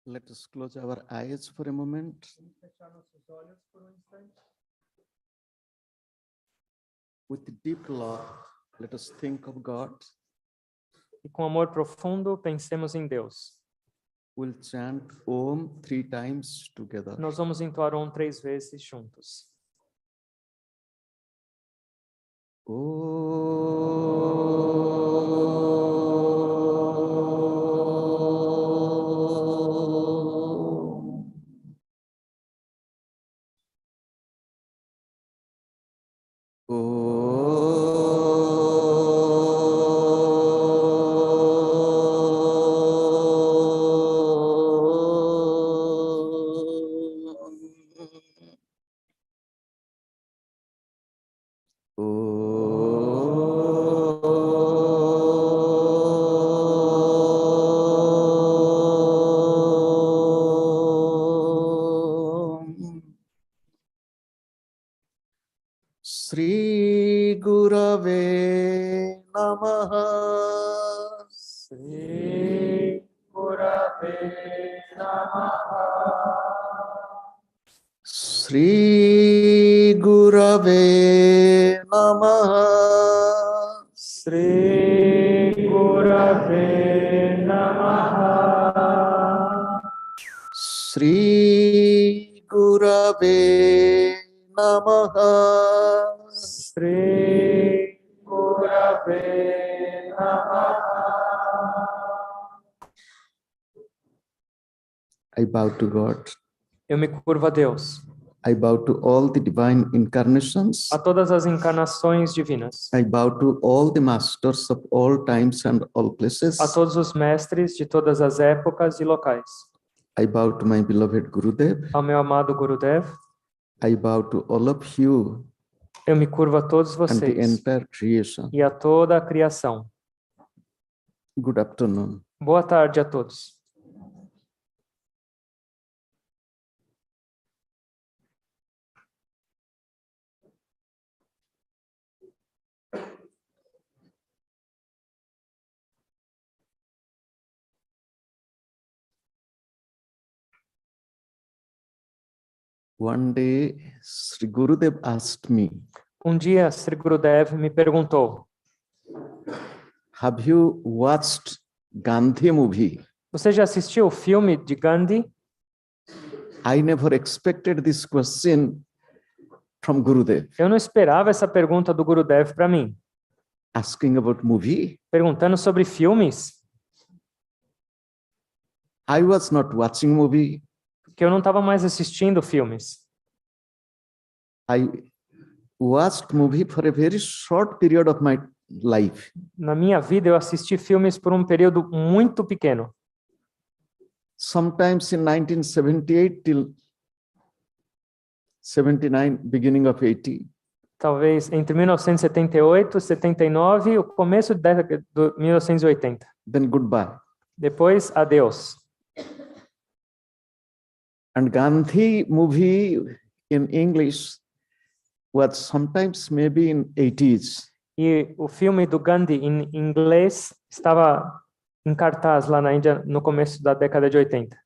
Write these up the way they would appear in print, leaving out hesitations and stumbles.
Let us close our eyes for a moment. With deep love, let us think of God. E com amor profundo, pensemos em Deus. We'll chant Om 3 times together. Nós vamos entoar Om 3 vezes juntos. Shri Gurave Namaha. Shri Gurave Namaha. Shri Gurave Namaha. Shri Gurave Namaha. Shri Gurave Namaha. Shri Gurave Namaha. I bow to God. Eu me curvo a Deus, I bow to all the divine incarnations. a todas as encarnações divinas, I bow to all the masters of all times and all places. a todos os mestres de todas as épocas e locais, I bow to my beloved Gurudev. ao meu amado Gurudev. I bow to all of you Eu me curvo a todos and the vocês entire creation. e a toda a criação. Good afternoon. Boa tarde a todos. One day, Sri Gurudev asked me, Dia, Sri Gurudev me perguntou: have you watched Gandhi movie? você já assistiu o filme de Gandhi? I never expected this question from Gurudev. Eu não esperava essa pergunta do Gurudev para mim. Asking about movie? Perguntando sobre filmes, I was not watching movie. porque eu não estava mais assistindo filmes. I watched movie for a very short period of my life. Na minha vida, eu assisti filmes por um período muito pequeno. Sometimes in 1978 till 79, beginning of 80. Talvez entre 1978 e 79 e o começo de 1980. Then goodbye. Depois, adeus. And Gandhi movie in English was sometimes maybe in 80s. E o filme do Gandhi em inglês estava em cartaz lá na Índia no começo da década de 80.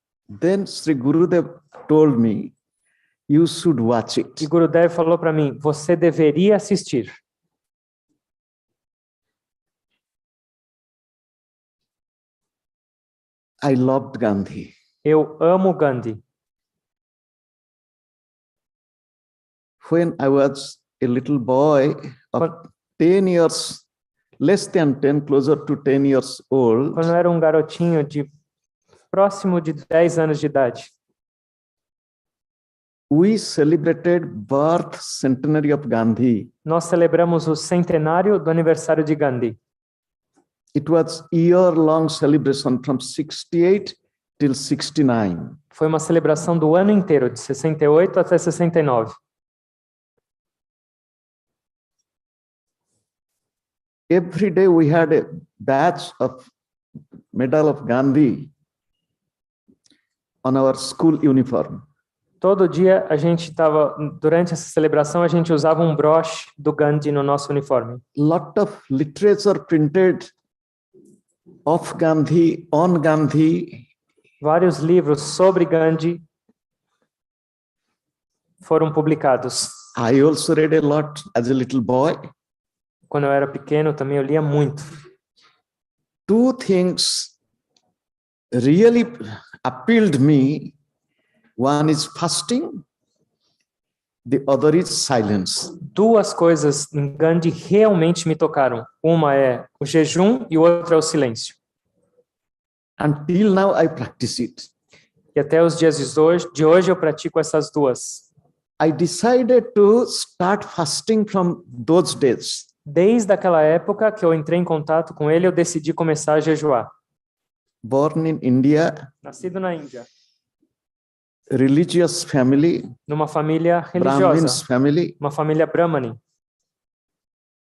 Then Sri Gurudev told me, you should watch it. E Gurudev falou para mim, você deveria assistir. I loved Gandhi. Eu amo Gandhi. When I was a little boy of 10 years, less than 10, closer to 10 years old, Quando eu era um garotinho de próximo de 10 anos de idade, we celebrated birth centenary of Gandhi. nós celebramos o centenário do aniversário de Gandhi. It was year-long celebration from 68 till 69. Foi uma celebração do ano inteiro, de 68 até 69. Every day we had a badge of medal of Gandhi on our school uniform. Todo dia a gente estava, durante essa celebração, a gente usava um broche do Gandhi no nosso uniforme. Lot of literature printed of Gandhi, on Gandhi Vários livros sobre Gandhi foram publicados. I also read a lot as a little boy. Quando eu era pequeno, também eu lia muito. Two things really appealed me. One is fasting, the other is silence. Duas coisas em Gandhi realmente me tocaram. Uma é o jejum e o outro é o silêncio. Until now, I practice it. E até os dias de hoje eu pratico essas duas. I decided to start fasting from those days. Desde aquela época que eu entrei em contato com ele, eu decidi começar a jejuar. Born in India, Nascido na Índia, religious family, numa família Brahmins religiosa, family, uma família Brahmani.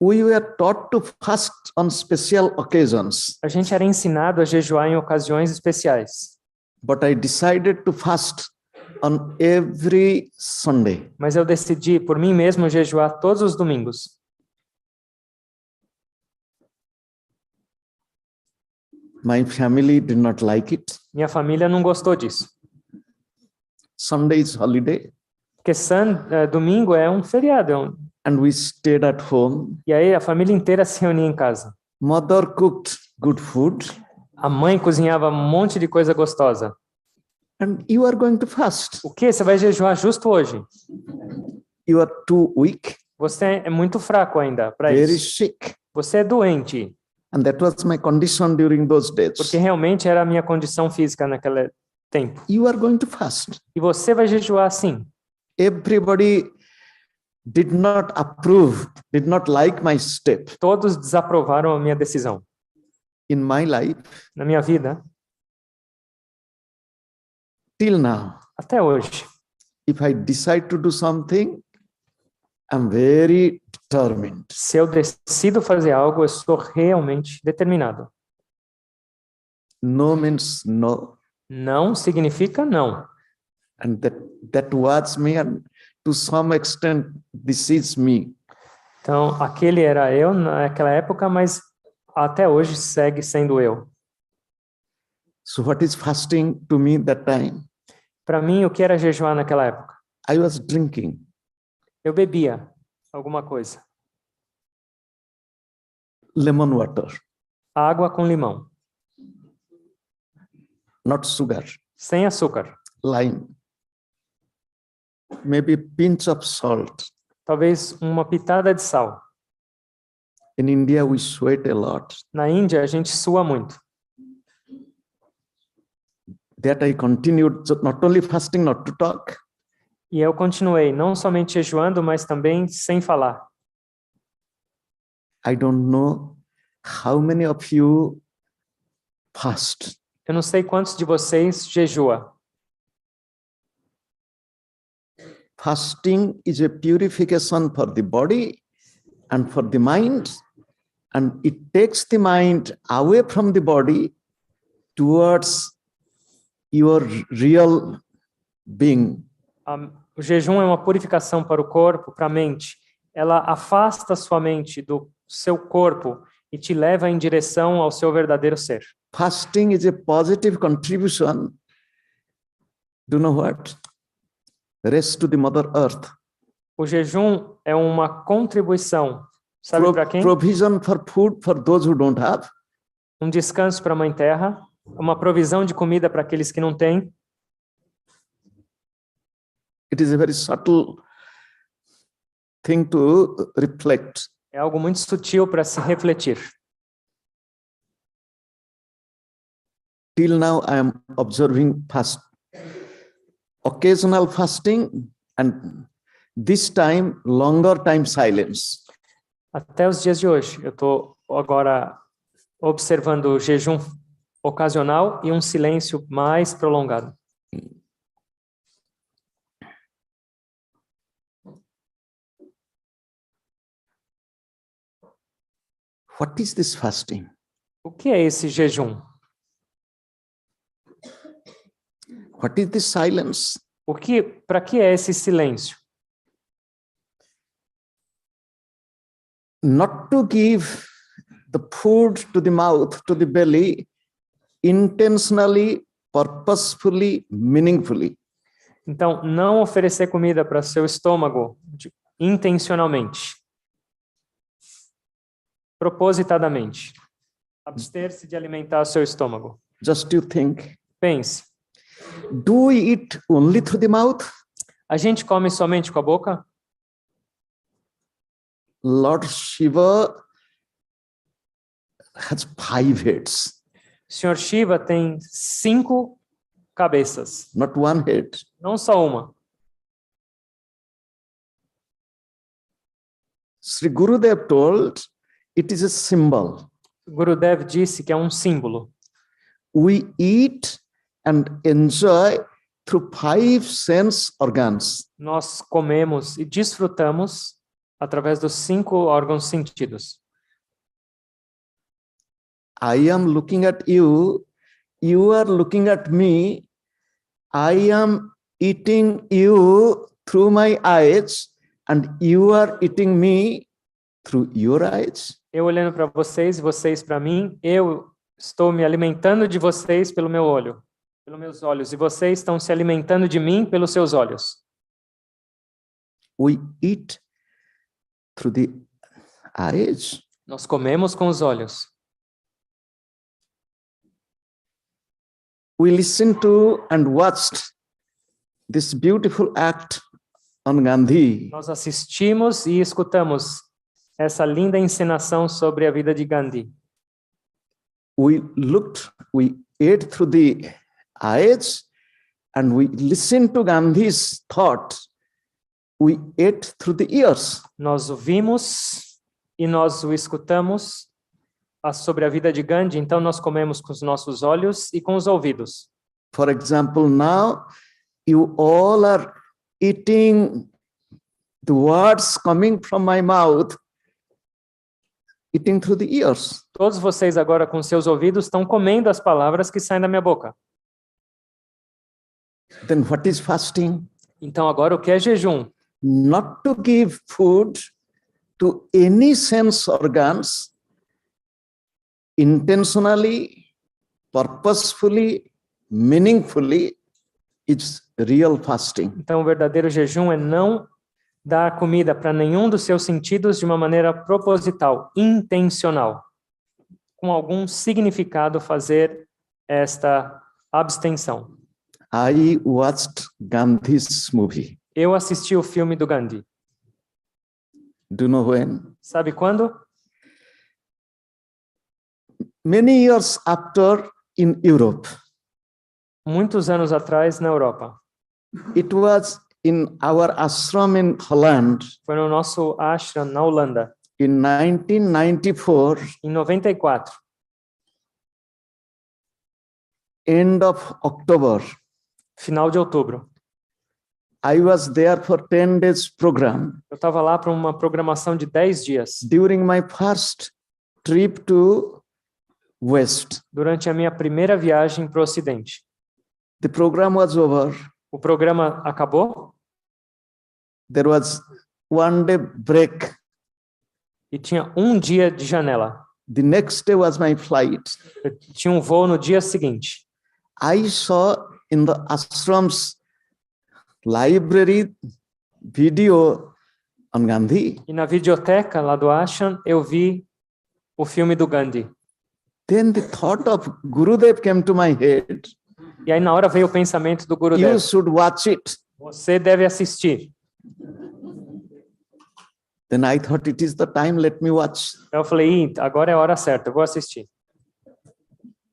we were taught to fast on special occasions. A gente era ensinado a jejuar em ocasiões especiais. But I decided to fast on every Sunday. Mas eu decidi por mim mesmo jejuar todos os domingos. My family did not like it. Minha família não gostou disso. Sunday is holiday. Porque domingo é um feriado. And we stayed at home. E aí a família inteira se reunia em casa. Mother cooked good food. A mãe cozinhava um monte de coisa gostosa. And you are going to fast. O quê? Você vai jejuar justo hoje? You are too weak. Você é muito fraco ainda para Very isso. sick. Você é doente. And that was my condition during those days. Porque realmente era a minha condição física naquele tempo. You are going to fast. E você vai jejuar sim. Everybody did not approve, did not like my step. Todos desaprovaram a minha decisão. In my life, Na minha vida, till now, até hoje. if I decide to do something, I'm very determined. Se eu decido fazer algo, eu sou realmente determinado. No means no. Não significa não. And that was me, and to some extent, this is me. Então, aquele era eu naquela época, mas até hoje segue sendo eu. So what is fasting to me that time? Para mim, o que era jejuar naquela época? I was drinking. Eu bebia alguma coisa. Lemon water, Água com limão, not sugar, sem açúcar. lime, maybe a pinch of salt. Talvez uma pitada de sal. In India, we sweat a lot. Na Índia, a gente sua muito. That I continued, so not only fasting, not to talk. E eu continuei, não somente jejuando, mas também sem falar. I don't know how many of you fast. Eu não sei quantos de vocês jejua. Fasting is a purification for the body and for the mind, and it takes the mind away from the body towards your real being. O jejum é uma purificação para o corpo, para a mente. Ela afasta sua mente do seu corpo e te leva em direção ao seu verdadeiro ser. Fasting is a positive contribution. Do you know what? Rest to the Mother Earth. O jejum é uma contribuição. Sabe para quem? Provision for food for those who don't have. Um descanso para a Mãe Terra, uma provisão de comida para aqueles que não têm. It is a very subtle thing to reflect. É algo muito sutil para se refletir. Till now, I am observing occasional fasting, and this time, longer time silence. Até os dias de hoje, eu estou agora observando o jejum ocasional e um silêncio mais prolongado. What is this fasting? O que é esse jejum? What is this silence? Para que é esse silêncio? Not to give the food to the mouth, to the belly, intentionally purposefully, meaningfully. Então, não oferecer comida para seu estômago intencionalmente, propositadamente. Abster-se de alimentar seu estômago. Just you think, Pense, do we eat only through the mouth? a gente come somente com a boca? Lord Shiva has 5 heads, O Senhor Shiva tem 5 cabeças, not one head. não só uma. Sri Gurudev told it is a symbol. Gurudev disse que é um símbolo. We eat and enjoy through 5 sense organs. Nós comemos e desfrutamos através dos 5 órgãos sentidos. I am looking at you, you are looking at me, I am eating you through my eyes, and you are eating me through your eyes. Eu olhando para vocês e vocês para mim, eu estou me alimentando de vocês pelo meu olho, pelos meus olhos, e vocês estão se alimentando de mim pelos seus olhos. We eat through the eyes. Nós comemos com os olhos. We listened to and watched this beautiful act on Gandhi. Nós assistimos e escutamos essa linda encenação sobre a vida de Gandhi. We ate through the eyes and we listened to Gandhi's thought. We ate through the ears. Nós ouvimos e nós o escutamos sobre a vida de Gandhi, então nós comemos com os nossos olhos e com os ouvidos. For example, now you all are eating the words coming from my mouth, eating through the ears. Todos vocês agora com seus ouvidos estão comendo as palavras que saem da minha boca. Then what is fasting? Então agora o que é jejum? Not to give food to any sense organs intentionally, purposefully, meaningfully, it's real fasting. Então o verdadeiro jejum é não dar comida para nenhum dos seus sentidos de uma maneira proposital, intencional, com algum significado fazer esta abstenção. I watched Gandhi's movie. Eu assisti o filme do Gandhi. Do you know when? Sabe quando? Many years after in Europe. Muitos anos atrás na Europa. It was in our ashram in Holland. Foi no nosso ashram na Holanda. In 1994. Em 94. End of October. Final de outubro. I was there for 10 days program. Eu estava lá para uma programação de 10 dias. During my first trip to West. Durante a minha primeira viagem para o Ocidente. The program was over. O programa acabou. There was 1 day break. E tinha um dia de janela. The next day was my flight. Eu tinha um voo no dia seguinte. I saw in the ashram's library video on Gandhi. E na videoteca lá do ashram eu vi o filme do Gandhi. Then the thought of Gurudev came to my head. E aí na hora veio o pensamento do Gurudev. You should watch it. Você deve assistir. Then I thought it is the time, let me watch. Eu falei, agora é a hora certa, eu vou assistir.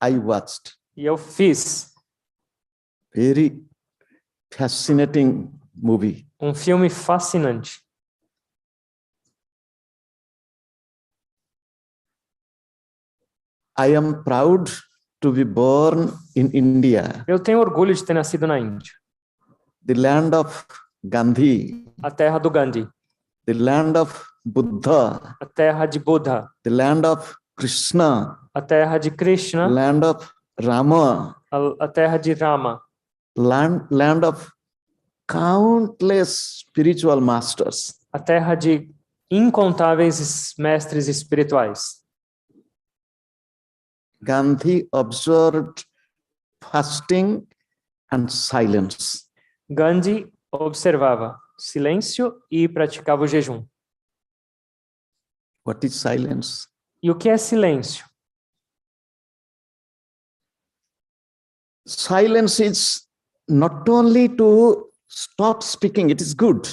I watched. E eu fiz. Very fascinating movie. Um filme fascinante. I am proud to be born in India. Eu tenho orgulho de ter nascido na Índia. The land of Gandhi. A terra do Gandhi. The land of Buddha. A terra de Buddha. The land of Krishna. A terra de Krishna. Land of Rama. A terra de Rama. Land of countless spiritual masters. A terra de incontáveis mestres espirituais. Gandhi observed fasting, and silence. Gandhi observava silêncio e praticava o jejum. What is silence? E o que é silêncio? Silence is not only to stop speaking, it is good.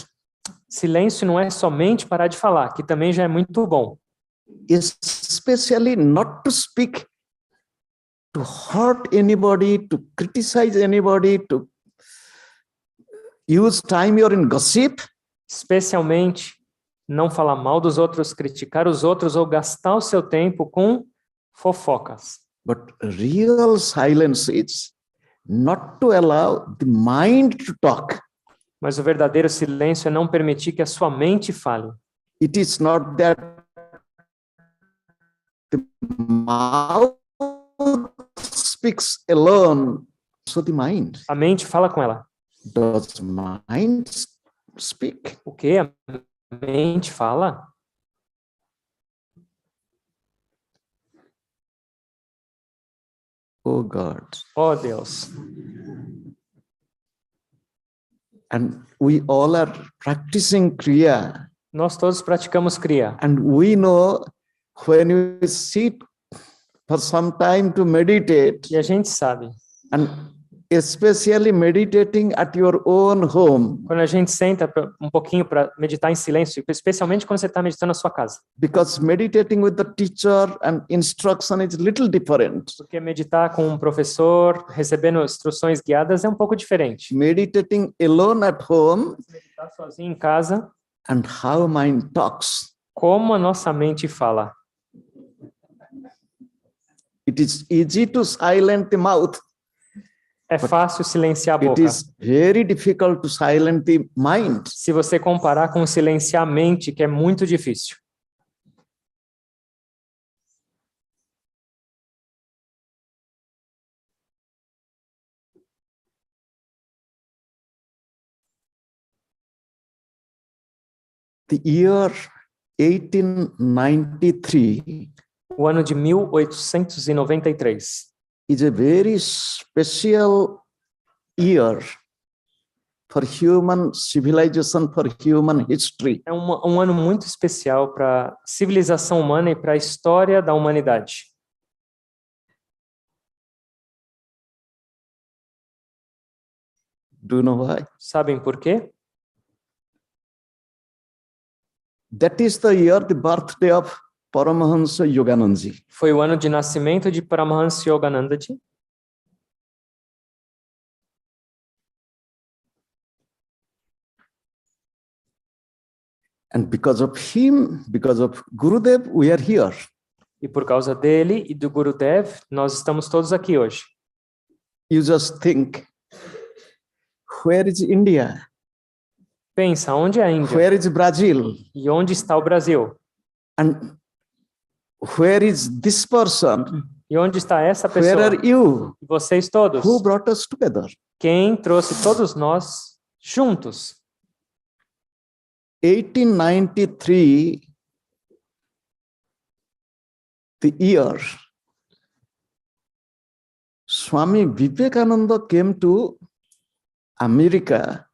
Silêncio não é somente parar de falar, que também já é muito bom. Especially not to speak to hurt anybody, to criticize anybody, to use time you're in gossip. Especialmente não falar mal dos outros, criticar os outros ou gastar o seu tempo com fofocas. But real silence is not to allow the mind to talk. Mas o verdadeiro silêncio é não permitir que a sua mente fale. It is not that the mouth speaks alone, so the mind. A mente fala com ela. Does mind speak? O que? A mente fala? Oh God. Oh, Deus. And we all are practicing Kriya. Nós todos praticamos Kriya. And we know when you sit for some time to meditate, E a gente sabe. and especially meditating at your own home, Quando a gente senta um pouquinho para meditar em silêncio, especialmente quando você está meditando na sua casa. because meditating with the teacher and instruction is little different. Porque meditar com um professor, recebendo instruções guiadas é um pouco diferente. Meditating alone at home Meditar sozinho em casa, and how mind talks. como a nossa mente fala. It is easy to silence the mouth. É fácil silenciar a It boca. is very difficult to silence the mind. Se você comparar com silenciar a mente, que é muito difícil. The year 1893 O ano de 1893 is a very special year for human civilization, for human history. é um ano muito especial para a civilização humana e para a história da humanidade. Do you know why? Sabem por quê? That is the year, the birthday of Paramahansa Yoganandaji. Foi o ano de nascimento de Paramahansa Yoganandaji. And because of him, because of Gurudev, we are here. E por causa dele e do Gurudev, nós estamos todos aqui hoje. You just think, where is India? Pensa, onde é a Índia? Where is Brazil? E onde está o Brasil? And where is this person? E onde está essa Where pessoa? are you? E vocês todos? Who brought us together? Quem trouxe todos nós juntos? 1893, the year Swami Vivekananda came to America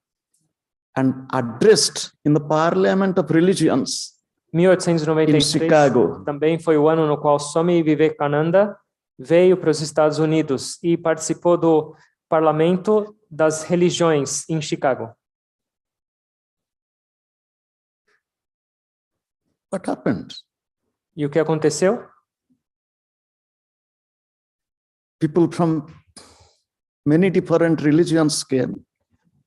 and addressed in the Parliament of Religions in 1893 Chicago. também foi o ano no qual Swami Vivekananda veio para os Estados Unidos e participou do Parlamento das Religiões em Chicago. What happened? E o que aconteceu? People from many different religions came.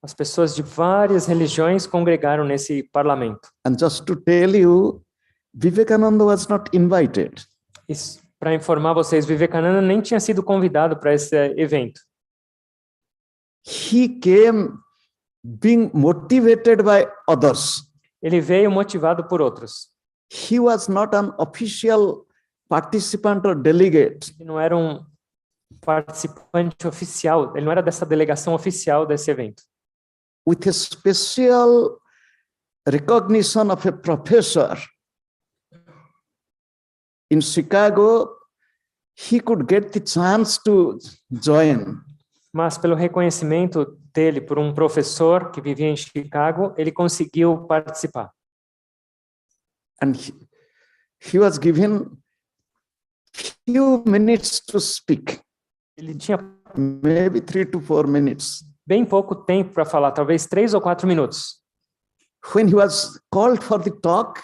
As pessoas de várias religiões congregaram nesse parlamento. And just to tell you, Vivekananda was not invited. Para informar vocês, Vivekananda nem tinha sido convidado para esse evento. He came being motivated by others. Ele veio motivado por outros. He was not an official participant or delegate. Ele não era um participante oficial, ele não era dessa delegação oficial desse evento. With a special recognition of a professor in Chicago, he could get the chance to join. Mas pelo reconhecimento dele por um professor que vivia em Chicago, ele conseguiu participar. And he was given few minutes to speak, Ele tinha maybe 3 to 4 minutes. bem pouco tempo para falar, talvez 3 ou 4 minutos. When he was called for the talk,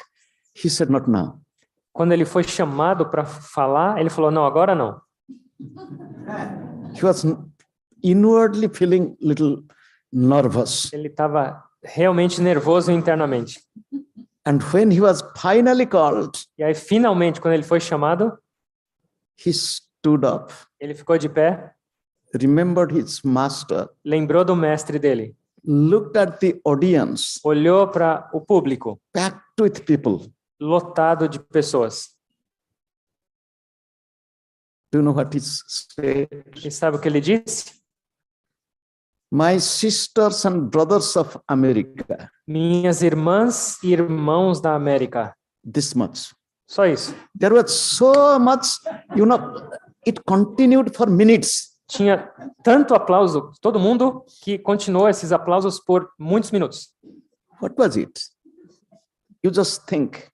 he said, not now. Quando ele foi chamado para falar, ele falou, não, agora não. He was inwardly feeling little nervous. Ele estava realmente nervoso internamente. And when he was finally called, E aí, finalmente, quando ele foi chamado, he stood up, ele ficou de pé, remembered his master, lembrou do mestre dele, looked at the audience, olhou para o público, packed with people. lotado de pessoas. Do you know what he said? E sabe o que ele disse? My sisters and brothers of America. Minhas irmãs e irmãos da América. This much. Só isso. There was so much, it continued for minutes. Tinha tanto aplauso, todo mundo, que continuou esses aplausos por muitos minutos. What was it? You just think.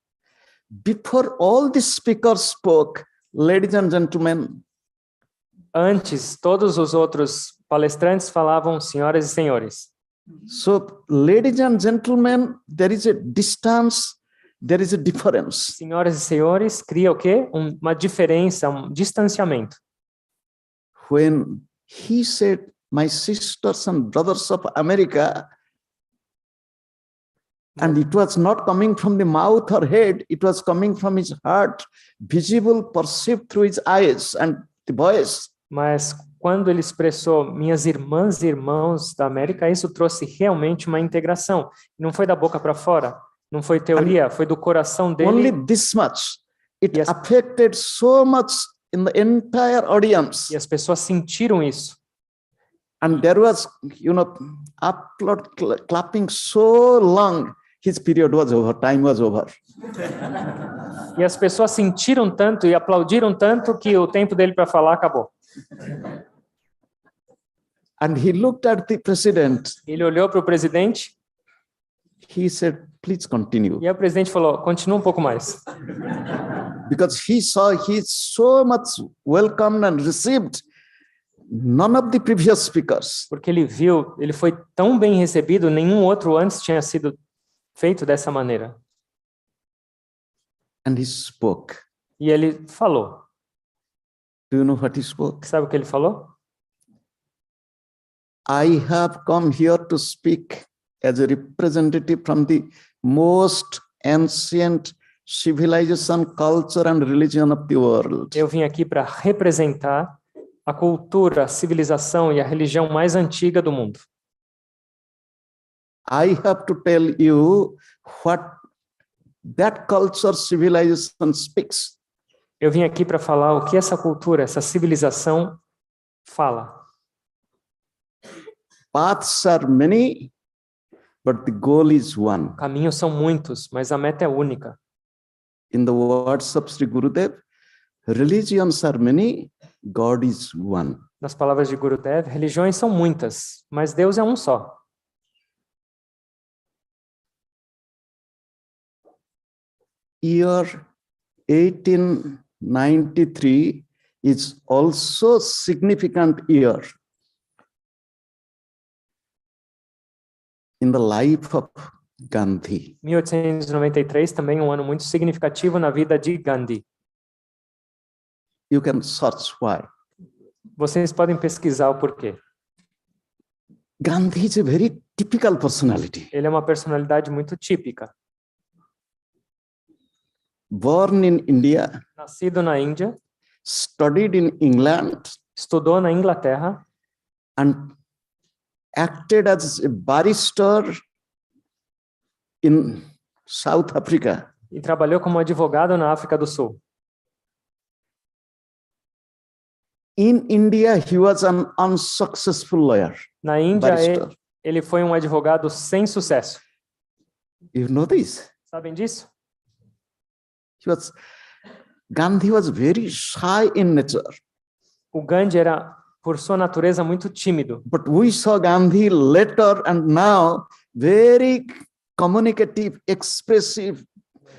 Before all the speakers spoke, ladies and gentlemen, Antes, todos os outros palestrantes falavam senhoras e senhores. so ladies and gentlemen, there is a distance, there is a difference. Senhoras e senhores, cria o quê? Uma diferença, um distanciamento. When he said, my sisters and brothers of America, and it was not coming from the mouth or head, it was coming from his heart, visible, perceived through his eyes and the voice. Mas quando ele expressou minhas irmãs e irmãos da América, isso trouxe realmente uma integração. Não foi da boca para fora, não foi teoria, foi do coração Only dele. this much. It Yes. affected so much in the entire audience. E as pessoas sentiram isso. And there was, applaud clapping so long, his period was over, time was over. E as pessoas sentiram tanto e aplaudiram tanto que o tempo dele para falar acabou. And he looked at the president. Ele olhou para o presidente He said, please continue. e aí o presidente falou, continua um pouco mais. Because he saw he so much welcomed and received none of the previous speakers. Porque ele viu, ele foi tão bem recebido, nenhum outro antes tinha sido feito dessa maneira. And he spoke. E ele falou. Do you know what he spoke? Sabe o que ele falou? I have come here to speak as a representative from the most ancient civilization, culture and religion of the world. Eu vim aqui para representar a cultura, a civilização e a religião mais antiga do mundo. I have to tell you what that culture, civilization speaks. Eu vim aqui para falar o que essa cultura, essa civilização fala. Paths are many, but the goal is one. Caminhos são muitos, mas a meta é única. In the words of Shri Gurudev, religions are many, God is one. Nas palavras de Gurudev, religiões são muitas, mas Deus é um só. Year 1893 is also significant year in the life of Gandhi. 1893 também é um ano muito significativo na vida de Gandhi. You can search why. Vocês podem pesquisar o porquê. Gandhi is a very typical personality. Ele é uma personalidade muito típica. Born in India, Nascido na Índia, studied in England, estudou na Inglaterra and acted as a barrister in South Africa. e trabalhou como advogado na África do Sul. In India, he was an unsuccessful lawyer. Na Índia, Barrister. ele foi um advogado sem sucesso. You know this? Sabem disso? Gandhi was very shy in nature. O Gandhi era por sua natureza, muito tímido. But we saw Gandhi later and now very communicative, expressive.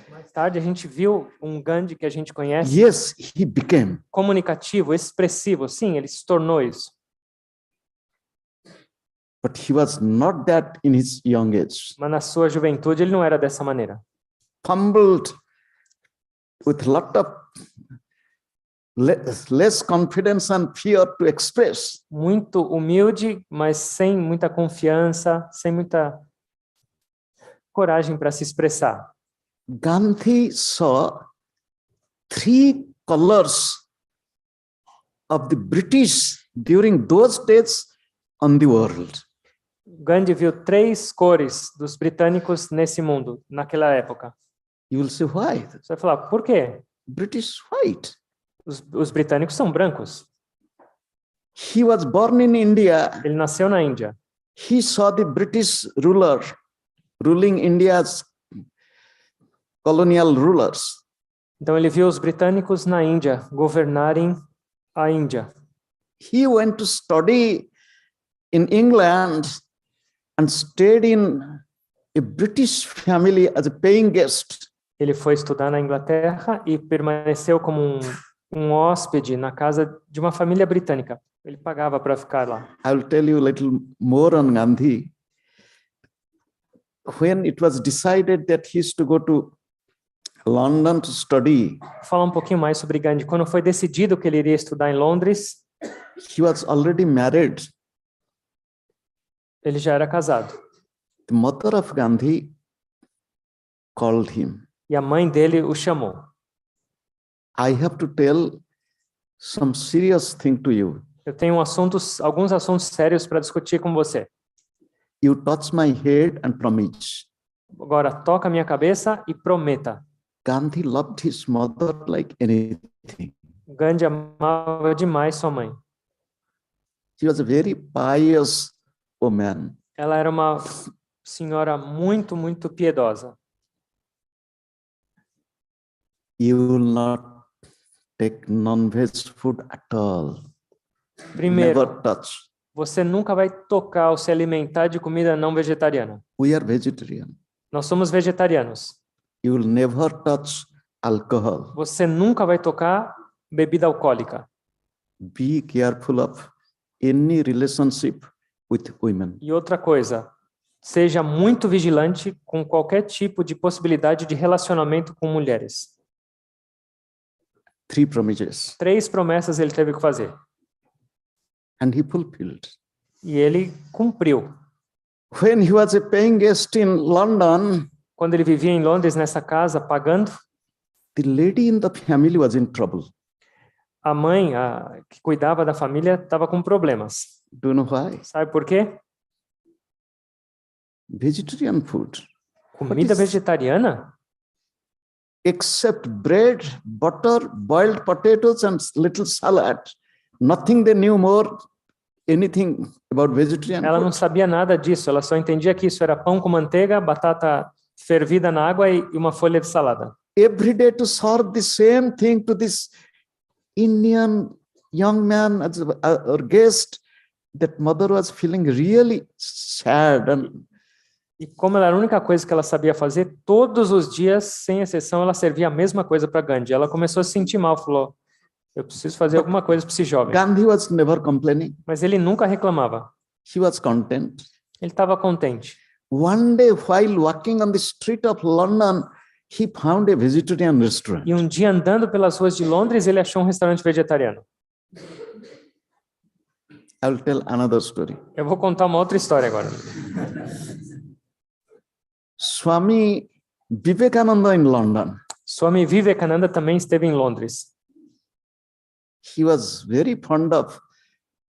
Mais tarde, a gente viu um Gandhi que a gente conhece, Yes, he became. comunicativo, expressivo. Sim, ele se tornou isso. But he was not that in his young age. Mas na sua juventude, ele não era dessa maneira. Humbled with lot of less confidence and fear to express. Muito humilde, mas sem muita confiança, sem muita coragem para se expressar. Gandhi saw three colors of the British during those days on the world. Gandhi viu 3 cores dos britânicos nesse mundo, naquela época. You will say, why? Você vai falar, por quê? British white. Os britânicos são brancos. He was born in India. Ele nasceu na Índia. He saw the British ruler ruling India's colonial rulers. Então ele viu os britânicos na Índia governarem a Índia. He went to study in England and stayed in a British family as a paying guest. Ele foi estudar na Inglaterra e permaneceu como um hóspede na casa de uma família britânica. Ele pagava para ficar lá. I will tell you a little more on Gandhi. When it was decided that he is to go to London to study, Vou falar um pouquinho mais sobre Gandhi. Quando foi decidido que ele iria estudar em Londres, he was already married. ele já era casado. The mother of Gandhi called him. E a mãe dele o chamou. I have to tell some serious thing to you. Eu tenho alguns assuntos sérios para discutir com você. You touch my head and promise. Agora, toca a minha cabeça e prometa. Gandhi loved his mother like anything. Gandhi amava demais sua mãe. She was a very pious woman. Ela era uma senhora muito, muito piedosa. You will not take non-veg food at all. Primeiro, Never touch. você nunca vai tocar ou se alimentar de comida não vegetariana. We are vegetarian. Nós somos vegetarianos. You will never touch alcohol. Você nunca vai tocar bebida alcoólica. Be careful of any relationship with women. E outra coisa, seja muito vigilante com qualquer tipo de possibilidade de relacionamento com mulheres. 3 promises. 3 promessas ele teve que fazer. And he fulfilled. E ele cumpriu. When he was a paying guest in London, Quando ele vivia em Londres, nessa casa, pagando, the lady in the family was in trouble. a mãe, que cuidava da família, estava com problemas. Do you know why? Sabe por quê? Vegetarian food. Comida vegetariana? Except bread, butter, boiled potatoes and little salad. Nothing they knew more, anything about vegetarian Ela não food. sabia nada disso, ela só entendia que isso era pão com manteiga, batata fervida na água e uma folha de salada. Every day to serve the same thing to this Indian young man as our guest, that mother was feeling really sad. And E como ela era a única coisa que ela sabia fazer, todos os dias, sem exceção, ela servia a mesma coisa para Gandhi. Ela começou a se sentir mal, falou, eu preciso fazer alguma coisa para esse jovem. Gandhi was never complaining. Mas ele nunca reclamava. He was content. Ele estava contente. One day, while walking on the street of London, he found a vegetarian restaurant. E um dia, andando pelas ruas de Londres, ele achou um restaurante vegetariano. I will tell another story. Eu vou contar uma outra história agora. Swami Vivekananda in London. Swami Vivekananda também esteve em Londres. He was very fond of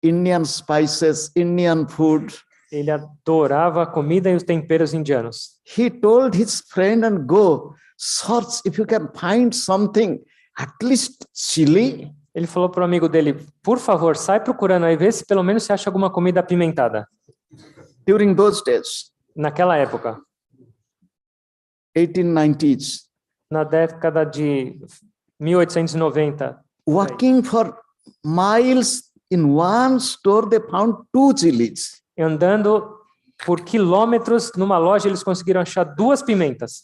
Indian spices, Indian food. Ele adorava a comida e os temperos indianos. He told his friend and go search if you can find something, at least chili. Ele falou para o amigo dele, por favor, sai procurando aí, vê se pelo menos você acha alguma comida apimentada. During those days, Naquela época, 1890s, na década de 1890, walking for miles in one store they found 2 chilies. Andando por quilômetros numa loja, eles conseguiram achar 2 pimentas.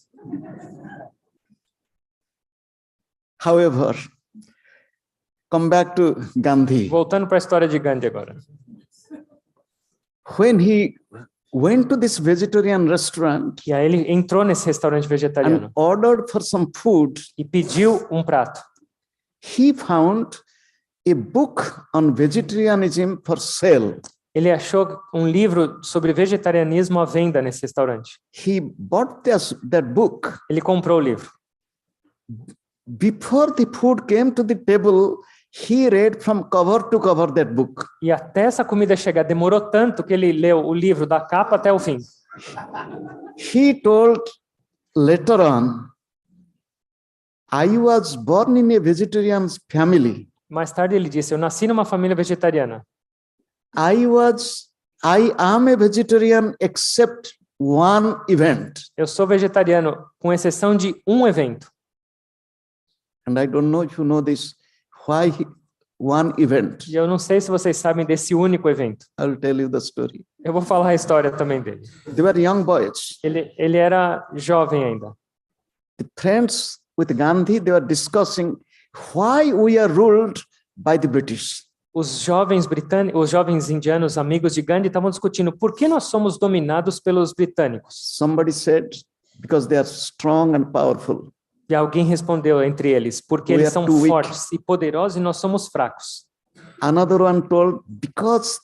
However, come back to Gandhi. Voltando para a história de Gandhi agora. When he went to this vegetarian restaurant E aí ele entrou nesse restaurante vegetariano and ordered for some food, e pediu um prato. he found a book on vegetarianism for sale. Ele achou um livro sobre vegetarianismo à venda nesse restaurante. He bought that book. Ele comprou o livro. Before the food came to the table, he read from cover to cover that book. E até essa comida chegar, demorou tanto que ele leu o livro da capa até o fim. He told later on, I was born in a vegetarian family. Mais tarde ele disse, eu nasci numa família vegetariana. I am a vegetarian except one event. Eu sou vegetariano, com exceção de um evento. And I don't know if you know this, why one event. E eu não sei se vocês sabem desse único evento. I will tell you the story. Eu vou falar a história também dele. They were young boys. Ele era jovem ainda. The friends with Gandhi, they were discussing why we are ruled by the British. Os jovens indianos, amigos de Gandhi, estavam discutindo por que nós somos dominados pelos britânicos. Somebody said, because they are strong and powerful. E alguém respondeu entre eles, porque We eles are são too weak. fortes e poderosos e nós somos fracos. Another one told, because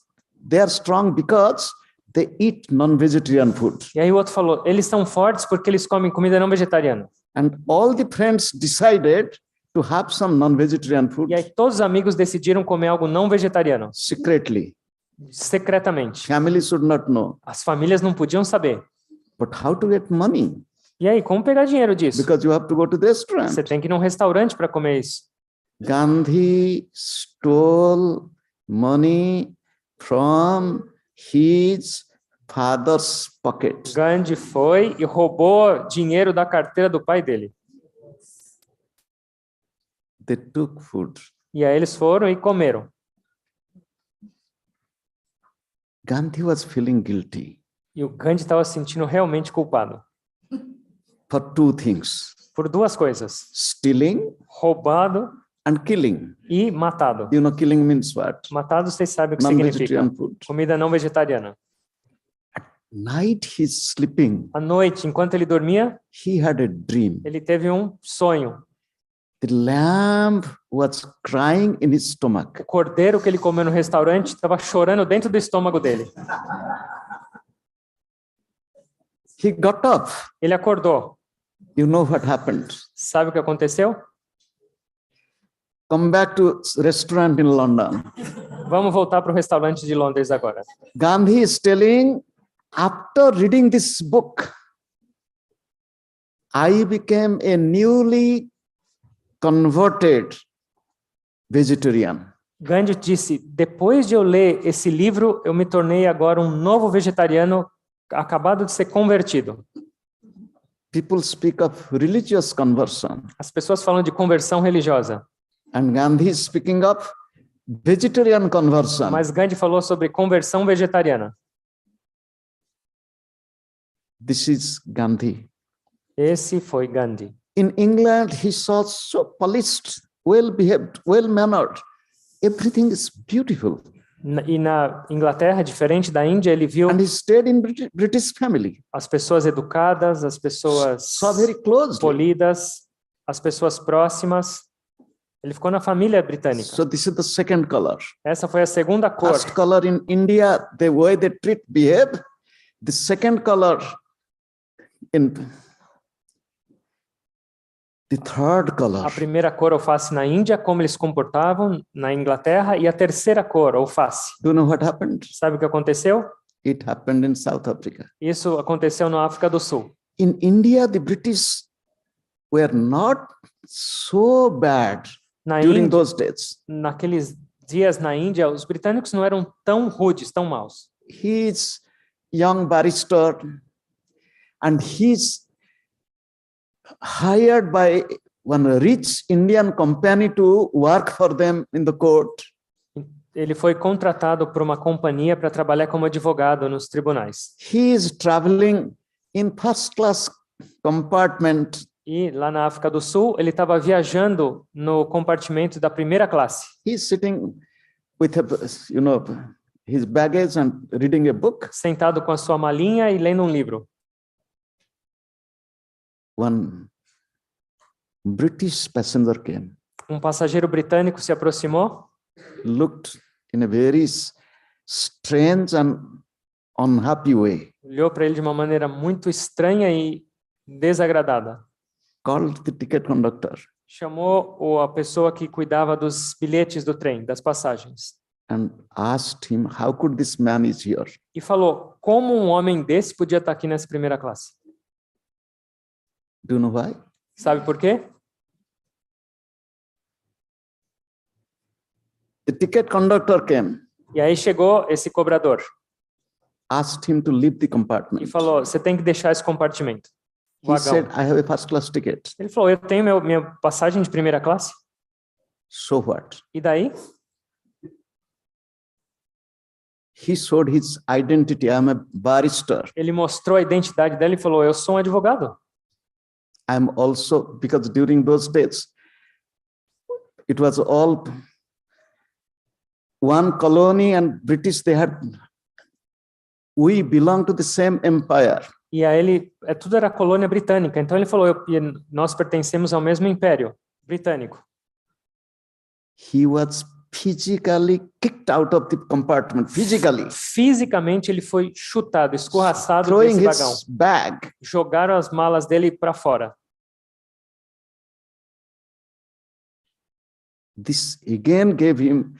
they are strong because they eat non-vegetarian food. E aí o outro falou, eles são fortes porque eles comem comida não vegetariana. And all the friends decided to have some non-vegetarian food E aí todos os amigos decidiram comer algo não vegetariano, secretly. secretamente. Family should not know. As famílias não podiam saber. But how to get money? E aí, como pegar dinheiro disso? Because you have to go to the restaurant. Você tem que ir num restaurante para comer isso. Gandhi stole money from his father's pocket. Gandhi foi e roubou dinheiro da carteira do pai dele. They took food. E aí eles foram e comeram. Gandhi was feeling guilty E o Gandhi estava se sentindo realmente culpado. for 2 things: Por 2 coisas. stealing Roubado and killing. e matado. You know, killing means what? Matado, vocês sabem o que significa. Non-vegetarian food. Comida não vegetariana. Night he's sleeping. À noite, enquanto ele dormia, He had a dream. ele teve um sonho. The lamb was crying in his O stomach. cordeiro que ele comeu no restaurante estava chorando dentro do estômago dele. He got up. Ele acordou. You know what happened? Sabe o que aconteceu? Come back to restaurant in London. Vamos voltar para o restaurante de Londres agora. Gandhi is telling, after reading this book, I became a newly converted vegetarian. Gandhi disse, depois de eu ler esse livro, eu me tornei agora um novo vegetariano acabado de ser convertido. People speak of religious conversion, As pessoas falam de conversão religiosa, and Gandhi is speaking of vegetarian conversion. mas Gandhi falou sobre conversão vegetariana. This is Gandhi. Esse foi Gandhi. In England, he saw so polished, well-behaved, well-mannered. Everything is beautiful. E na Inglaterra, diferente da Índia, ele viu And he stayed in British family. as pessoas educadas, as pessoas Saw very closely. polidas, as pessoas próximas. Ele ficou na família britânica. So this is the second color. Essa foi a segunda cor. First color in India, the way they behave. The second color in the third color. A primeira cor, alface, na Índia, como eles se comportavam na Inglaterra, e a terceira cor, alface. Do you know what happened? Sabe o que aconteceu? It happened in South Africa. Isso aconteceu na África do Sul. In India, the British were not so bad Na during Índia, those days. naqueles dias na Índia, os britânicos não eram tão rudes, tão maus. He's young barrister, and he's hired by one rich Indian company to work for them in the court. ele foi contratado por uma companhia para trabalhar como advogado nos tribunais. He is traveling in first class compartment. E lá na África do Sul, ele estava viajando no compartimento da primeira classe. He's sitting with his baggage and reading a book. Sentado com a sua malinha e lendo um livro. One British passenger came, Um passageiro britânico se aproximou, looked in a very strange and unhappy way, olhou para ele de uma maneira muito estranha e desagradada. called the ticket conductor Chamou a pessoa que cuidava dos bilhetes do trem, das passagens. and asked him, how could this man is here? E falou, como um homem desse podia estar aqui nessa primeira classe? Do you know why? Sabe por quê? The ticket conductor came, E aí chegou esse cobrador asked him to leave the e compartment. falou, você tem que deixar esse compartimento. He Vagão. said, I have a first class ticket. Ele falou, eu tenho minha passagem de primeira classe. So what? E daí? He showed his identity. I'm a barrister. Ele mostrou a identidade dela e falou, eu sou um advogado. I'm also, because during those days, it was all one colony and British, we belong to the same empire. E aí ele, tudo era colônia britânica. Então ele falou, nós pertencemos ao mesmo império britânico. He was physically kicked out of the compartment, physically. Fisicamente ele foi chutado, escorraçado Throwing desse vagão. his bag. Jogaram as malas dele para fora. This again gave him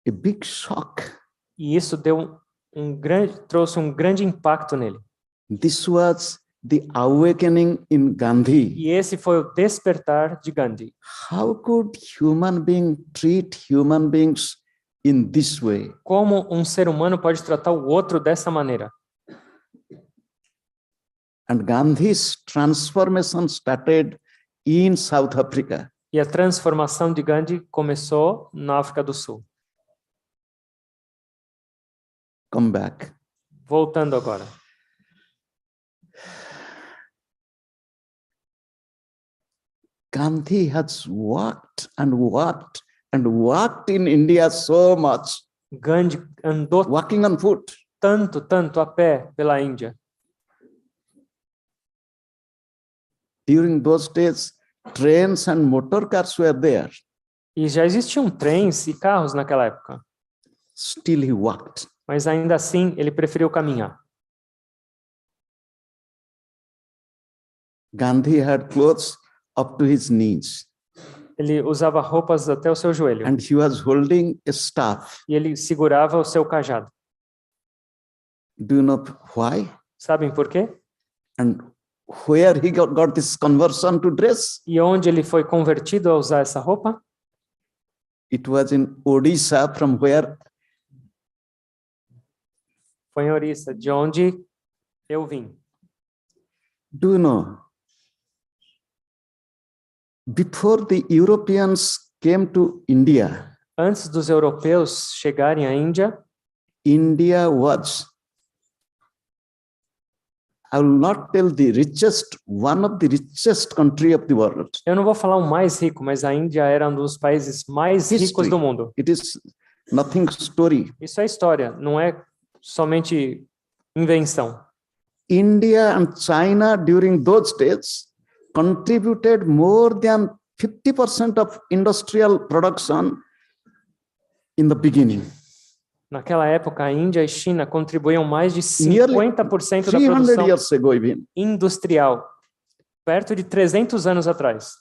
a big shock. E isso deu trouxe um grande impacto nele. This was the awakening in Gandhi. E esse foi o despertar de Gandhi. How could human being treat human beings in this way? Como um ser humano pode tratar o outro dessa maneira? And Gandhi's transformation started in South Africa. E a transformação de Gandhi começou na África do Sul. Come back. Voltando agora. Gandhi has walked and walked and walked in India so much, Gandhi andou walking on foot. tanto a pé pela Índia. During those days, trains and motor cars were there. E já existiam trens e carros naquela época. Still he walked. Mas ainda assim, ele preferiu caminhar. Gandhi had clothes up to his knees. Ele usava roupas até o seu joelho. And he was holding a staff. E ele segurava o seu cajado. Do you know why? Sabem por quê? And where he got this conversion to dress? E onde ele foi convertido a usar essa roupa? It was in Odisha, from where Foi em Orissa, de onde eu vim. do you know? Before the Europeans came to India, Antes dos europeus chegarem à Índia, India was, I will not tell the richest, one of the richest country of the world. eu não vou falar o mais rico, mas a Índia era um dos países mais ricos History. do mundo. It is nothing story. Isso é história, não é somente invenção. India and China during those days contributed more than 50% of industrial production in the beginning. Naquela época, a Índia e China contribuíam mais de Nearly 50% da 300 produção years ago even. industrial, perto de 300 anos atrás.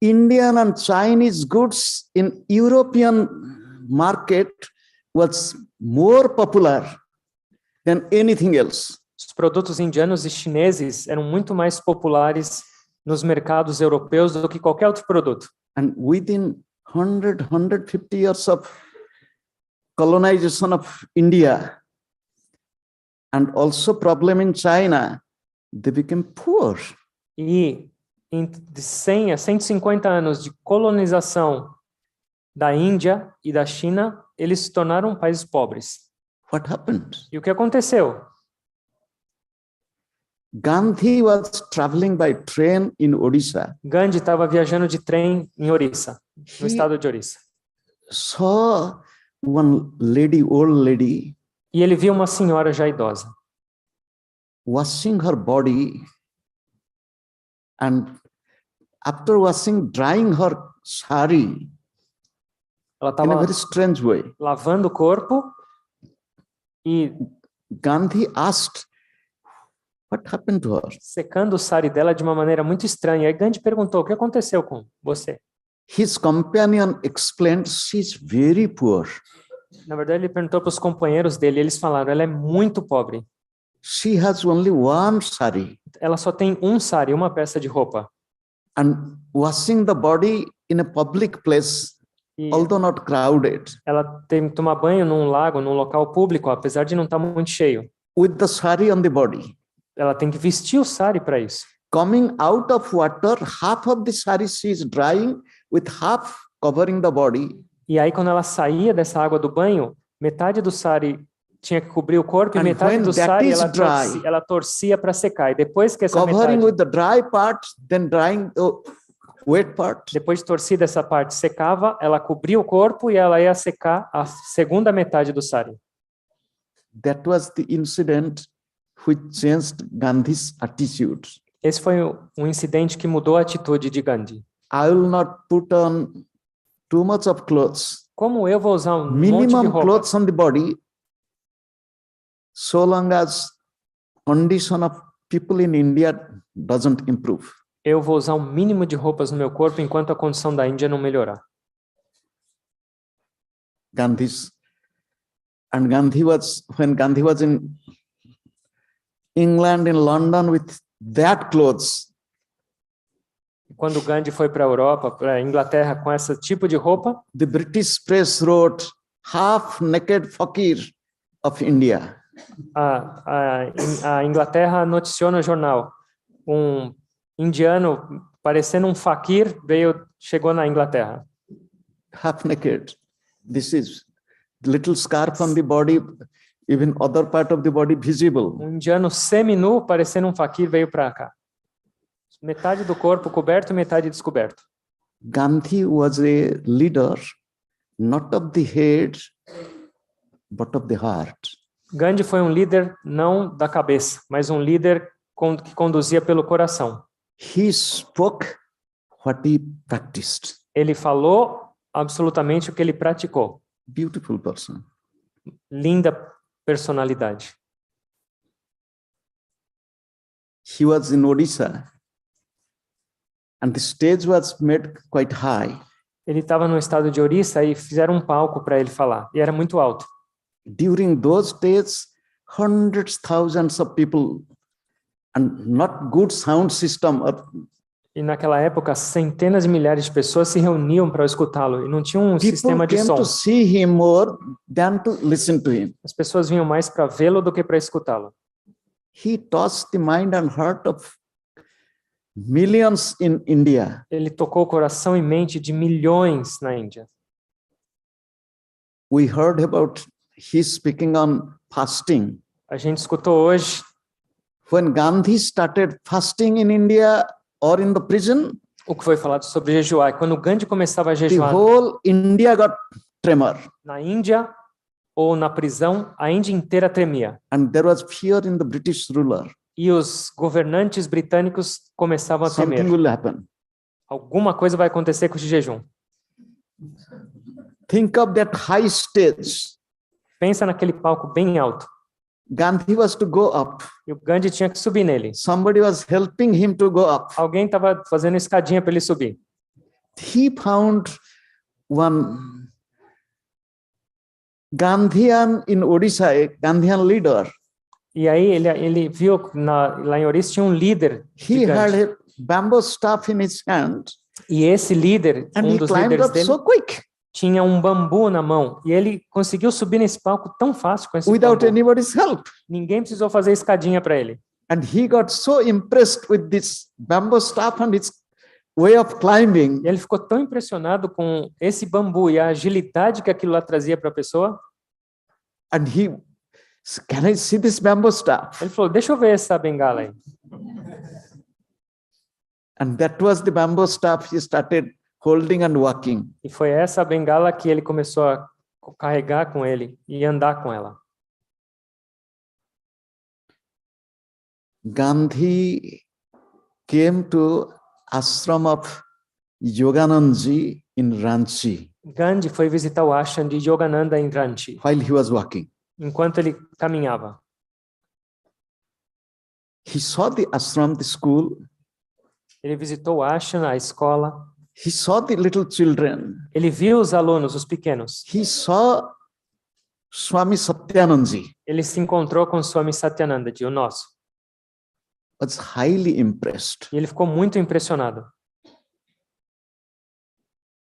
Indian and Chinese goods in European market was more popular than anything else. Os produtos indianos e chineses eram muito mais populares nos mercados europeus do que qualquer outro produto. And within 150 years of colonization of India and also problem in China, they became poor. E de 100 a 150 anos de colonização da Índia e da China, eles se tornaram países pobres. What happened? E o que aconteceu? Gandhi was traveling by train in Odisha. Gandhi estava viajando de trem em Orissa, no estado de Orissa. Saw one lady, old lady, E ele viu uma senhora já idosa, washing her body, and after washing, drying her sari ela in a very estava strange way. lavando o corpo e Gandhi asked, what happened to her? secando o sari dela de uma maneira muito estranha. Aí Gandhi perguntou: o que aconteceu com você? His companion explained, she's very poor. Na verdade, ele perguntou para os companheiros dele, eles falaram: ela é muito pobre. She has only one sari. Ela só tem um sari, uma peça de roupa. And washing the body in a public place, E although not crowded, ela tem que tomar banho num lago, num local público, apesar de não estar muito cheio. with the sari on the body. Ela tem que vestir o sari para isso. Coming out of water, half of the sari she is drying, with half covering the body. E aí, quando ela saía dessa água do banho, metade do sari tinha que cobrir o corpo e And metade when do that sari is ela torcia para secar. E depois que essa Covering metade, with the dry part, then drying the wet part. depois de torcida essa parte secava, ela cobria o corpo e ela ia secar a segunda metade do sari. That was the incident which changed Gandhi's attitude. Esse foi um incidente que mudou a atitude de Gandhi. I will not put on too much of clothes. Como eu vou usar um monte de Minimum roupa? clothes on the body, so long as condition of people in India doesn't improve. Eu vou usar um mínimo de roupas no meu corpo enquanto a condição da Índia não melhorar. Gandhi was, when Gandhi was in England, in London, with that clothes, Quando Gandhi foi para a Europa, para a Inglaterra, com esse tipo de roupa, the British press wrote half-naked fakir of India. a Inglaterra noticiou no jornal um indiano parecendo um faquir chegou na Inglaterra. Half-naked. This is little scarf on the body, even other part of the body visible. Um indiano seminu parecendo um faquir veio para cá. Metade do corpo coberto, metade descoberto. Gandhi was a leader, not of the head, but of the heart. Gandhi foi um líder não da cabeça, mas um líder que conduzia pelo coração. He spoke what he practiced. Ele falou absolutamente o que ele praticou. Beautiful person. Linda personalidade. He was in Odisha, and the stage was made quite high. Ele estava no estado de Orissa e fizeram um palco para ele falar, e era muito alto. During those days, hundreds, thousands of people, and not good sound system. E naquela época, centenas de milhares de pessoas se reuniam para escutá-lo, e não tinha um sistema de som. People came to see him more than to listen to him. As pessoas vinham mais para vê-lo do que para escutá-lo. He touched the mind and heart of millions in India. Ele tocou o coração e mente de milhões na Índia. We heard about his speaking on fasting. A gente escutou hoje, When Gandhi started fasting in India or in the prison, o que foi falado sobre jejuar. Quando Gandhi começava a the jejuar whole India got tremor. na Índia ou na prisão, a Índia inteira tremia. And there was fear in the British ruler. E os governantes britânicos começavam a temer. Something will happen. Alguma coisa vai acontecer com esse jejum. Think of that high stage. Pensa naquele palco bem alto. Gandhi was to go up. E o Gandhi tinha que subir nele. Somebody was helping him to go up. Alguém estava fazendo escadinha para ele subir. He found one Gandhian in Odisha, a Gandhian leader. E aí ele viu lá em Orissa tinha um líder He had gigante. a bamboo staff in his hand, E esse líder, and um he dos climbed líderes up dele, so quick tinha um bambu na mão. E ele conseguiu subir nesse palco tão fácil com esse without bambu. anybody's help. Ninguém precisou fazer escadinha para ele. And he got so impressed with this bamboo staff and its way of climbing. E ele ficou tão impressionado com esse bambu e a agilidade que aquilo lá trazia para a pessoa. And he, can I see this bamboo staff? Ele falou, deixa eu ver essa bengala aí. And that was the bamboo staff he started holding and walking. E foi essa bengala que ele começou a carregar com ele e andar com ela. Gandhi came to ashram of Yoganandaji in Ranchi Gandhi foi visitar o ashram de Yogananda em Ranchi, while he was walking. enquanto ele caminhava. He saw the ashram, the school. Ele visitou o ashram, a escola. He saw the little children. Ele viu os alunos, os pequenos. He saw Swami Satyanandaji. Ele se encontrou com Swami Satyanandaji, o nosso. Was highly impressed E ele ficou muito impressionado.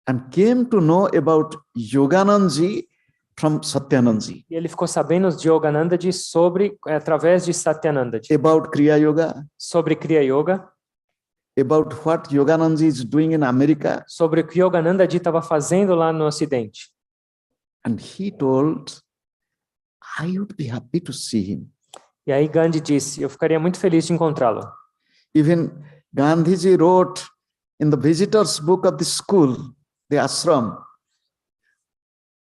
and came to know about Yoganandaji from Satyanandaji, E ele ficou sabendo de Yoganandaji através de Satyanandaji, about Kriya Yoga, sobre Kriya Yoga, about what Yoganandaji is doing in America. sobre o que Yoganandaji estava fazendo lá no Ocidente. And he told, I would be happy to see him. E aí Gandhi disse, eu ficaria muito feliz de encontrá-lo. Even Gandhiji wrote in the visitors book of the school, the ashram,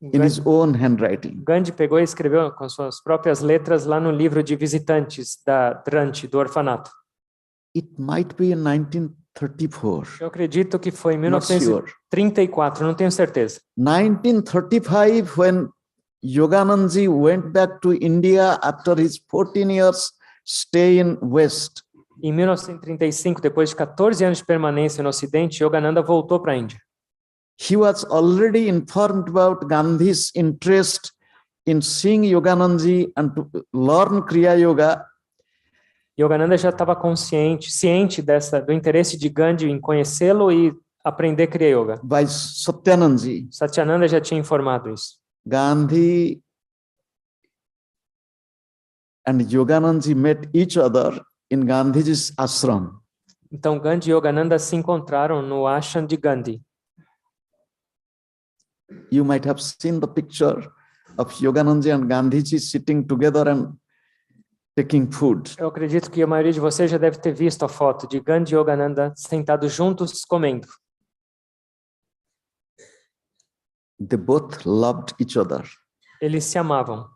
in his own handwriting. Gandhi pegou e escreveu com suas próprias letras lá no livro de visitantes da Ranchi, do orfanato. It might be in 1934. Eu acredito que foi em Not sure. 1934, não tenho certeza. 1935, when Yoganandaji went back to India after his 14 years stay in West. Em 1935, depois de 14 anos de permanência no Ocidente, Yogananda voltou para a Índia. He was already informed about Gandhi's interest in seeing Yoganandaji and to learn Kriya Yoga. Yogananda já estava ciente do interesse de Gandhi em conhecê-lo e aprender Kriya Yoga. By Satyanandaji. Satyananda já tinha informado isso. Gandhi and Yoganandaji met each other in Gandhiji's ashram. Então Gandhi e Yogananda se encontraram no ashram de Gandhi. You might have seen the picture of Yoganandaji and Gandhiji sitting together and taking food. Eu acredito que a maioria de vocês já deve ter visto a foto de Gandhi e Yogananda sentados juntos comendo. They both loved each other. Eles se amavam.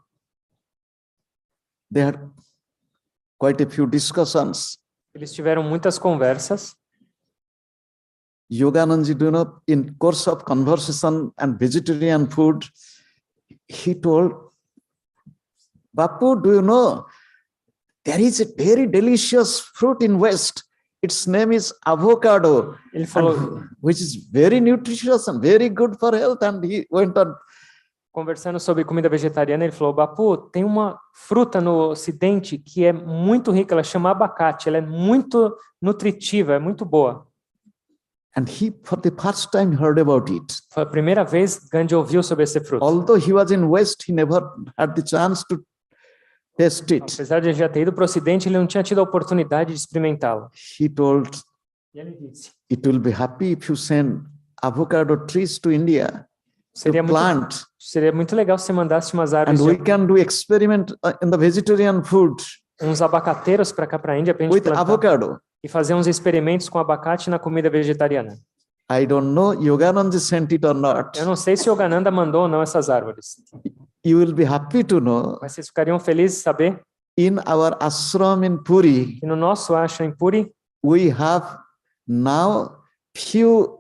They had quite a few discussions. Eles tiveram muitas conversas. Yoganandaji, do you know, in course of conversation and vegetarian food, he told, Bapu, do you know, there is a very delicious fruit in West. Its name is avocado, Ele falou, which is very nutritious and very good for health. And he went on. Conversando sobre comida vegetariana, ele falou, Bapu, tem uma fruta no Ocidente que é muito rica, ela chama abacate, ela é muito nutritiva, é muito boa. And he, for the first time, heard about it. Foi a primeira vez que Gandhi ouviu sobre esse fruto. Although he was in West, he never had the chance to taste it. Apesar de ele já ter ido para o Ocidente, ele não tinha tido a oportunidade de experimentá-lo. He told, E ele disse, it will be happy if you send avocado trees to India to plant. Seria muito legal se você mandasse umas And árvores, we can do experiment in the vegetarian food uns abacateiros para cá para a Índia para a gente with plantar avocado. e fazer uns experimentos com abacate na comida vegetariana. I don't know Yogananda sent it or not. Eu não sei se Yogananda mandou ou não essas árvores, You will be happy to know, mas vocês ficariam felizes de saber in our ashram in Puri, que no nosso ashram em Puri, we have now few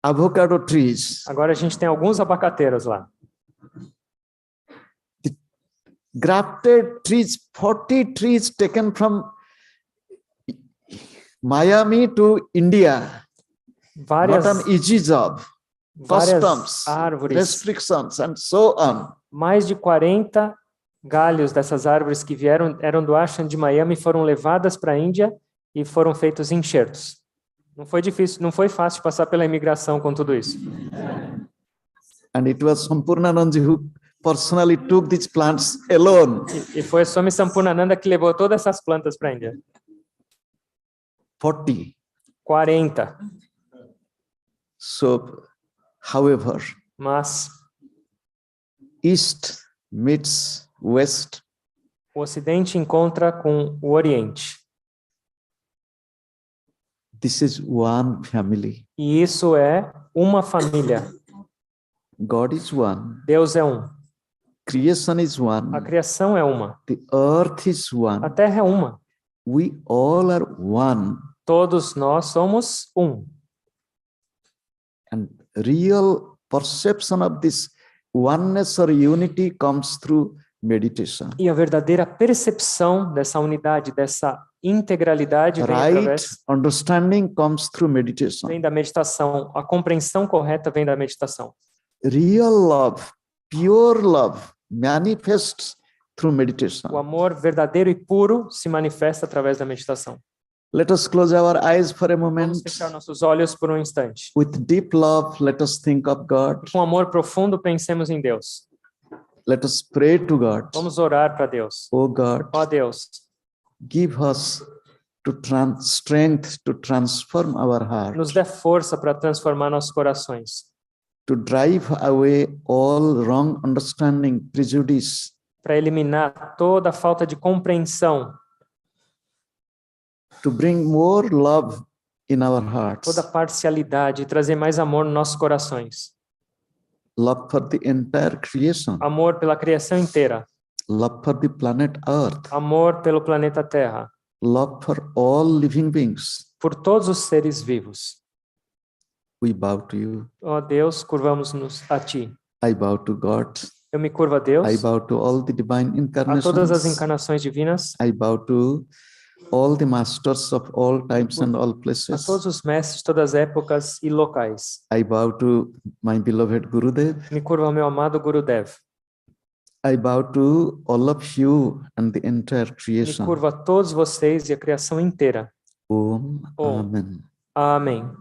avocado trees. agora a gente tem alguns abacateiros lá. Grafted trees, 40 trees taken from Miami to India. Várias, Not an easy job. várias Customs, árvores, restrictions, and so on. mais de 40 galhos dessas árvores que eram do ashram de Miami foram levadas para a Índia e foram feitos enxertos. Não foi difícil, não foi fácil passar pela imigração com tudo isso. And it was Sampurnanandaji who personally took these plants alone. E foi Swami Sampurnananda que levou todas essas plantas para a Índia. 40. 40. So, however, Mas East meets West, o Ocidente encontra com o Oriente. this is one family. E isso é uma família. God is one. Deus é um. Creation is A one. criação é uma. The earth is A one. Terra é uma. We all are one. Todos nós somos um. And real perception of this oneness or unity comes through meditation. E a verdadeira percepção dessa unidade, dessa integralidade vem Right através, understanding comes through meditation. vem da meditação. A compreensão correta vem da meditação. Real love, pure love manifests through meditation. O amor verdadeiro e puro se manifesta através da meditação. Let us close our eyes for a Vamos moment. fechar nossos olhos por um instante. With deep love, let us think of God. Com amor profundo, pensemos em Deus. Let us pray to God. Vamos orar para Deus. Oh God, Ó Deus, give us strength to transform our heart, nos dê força para transformar nossos corações, to drive away all wrong understanding, prejudice, para eliminar toda a falta de compreensão, to bring more love in our hearts, toda parcialidade e trazer mais amor nos nossos corações. love for the entire creation, Amor pela criação inteira, love for the planet Earth, amor pelo planeta Terra, love for all living beings. por todos os seres vivos. We bow to you. Ó Deus, curvamos-nos a Ti. I bow to God. Eu me curvo a Deus, I bow to all the divine a todas as incarnations. encarnações divinas, I bow to all the masters of all times and all a places. todos os mestres de todas as épocas e locais. I bow to my beloved Gurudev. Me curvo ao meu amado Gurudev. I bow to all of you and the entire Me creation. curvo a todos vocês e a criação inteira. Om. Om. Amen. Amém.